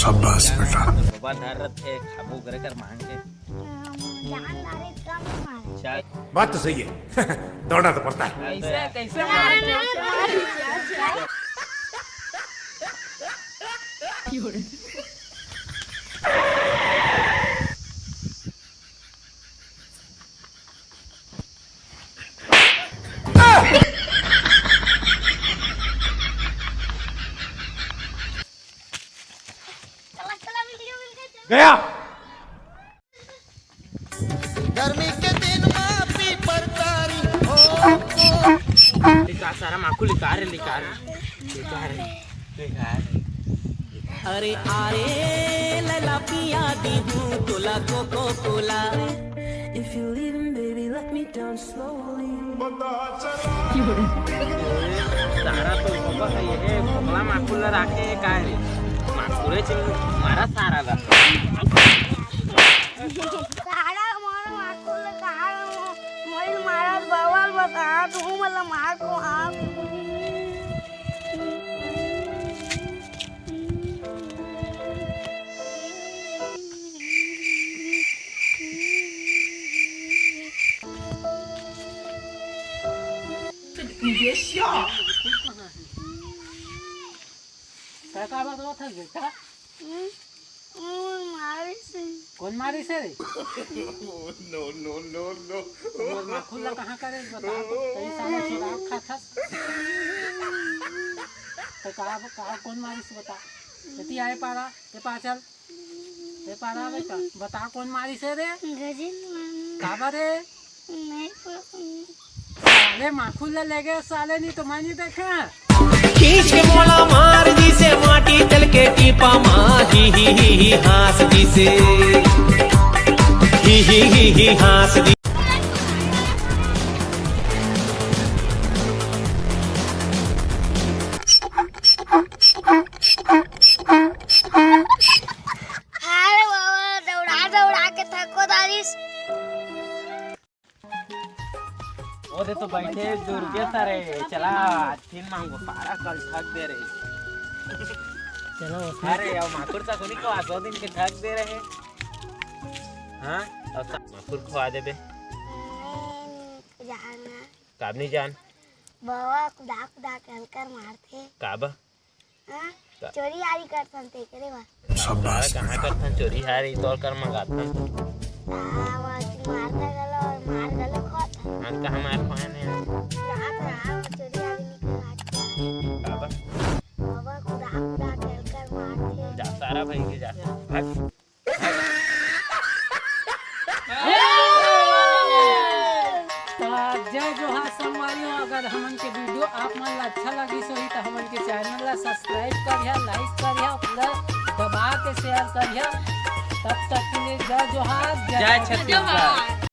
शाबाश बेटा। बाबा धरत है खाबू करे कर मांग के बात तो सही है। दौड़ना तो पड़ता है। कैसे गया। गर्मी के दिन में पीपर तारी लिखा सारा माकू लिखा रे अरे आरे लला पिया दी हूँ तुला Coca Cola If you leaving baby let me down slowly सारा तो बाबा है ये भोगला माकू ला राखे काय रे माकूरे चिंग मारा सारा ला सारा मारा माकुल काढ मोईल मारा बवाल बता तू मला मार को आप काय काय बात होत है बेटा मारी से कौन मारी से रे नो और माखुल्ला कहाँ करे बता तो कई साल चिराग खाता तो कहाँ कौन मारी से बता यदि आए पारा ते पाचल ते पारा बेटा बता कौन मारी से रे गजिन काबा रे नहीं साले माखुल्ला ले गए साले नहीं तो मानी देखा खींच के मोला मार दी से माटी तल के टीपा माँ ही हास दी से ही हास दी अरे बाबा दौड़ा के थको दारिस ओरे तो बैठे दुर्गे सारे चला तीन मांगो पारा कल ठग दे रहे चलो अरे अब माकुर सा कोनी को आसो दिन के ठग दे रहे हाँ अब माकुर खवा दे बे जाना काब नहीं जान बाबा खुदा कर मारते काबा हाँ चोरी यारी करतन ते करे बा शाबाश कहाँ करथन चोरी हारी तोड़ कर मंगाथन मारता गलो और मार गलो खाता हम कहाँ मार पाए ने रात रात चोरी यारी निकल काबा बाबा खुदा कर मारते जा सारा भाई के जा भाग जय जोहार संगवारियों अगर हमन के वीडियो आप मन ला अच्छा लगी सही तो हमन के चैनल ला सब्सक्राइब करिया लाइक करिया प्लस दबा के शेयर करिया तब तक के लिए जय जोहार जय छत्तीसगढ़।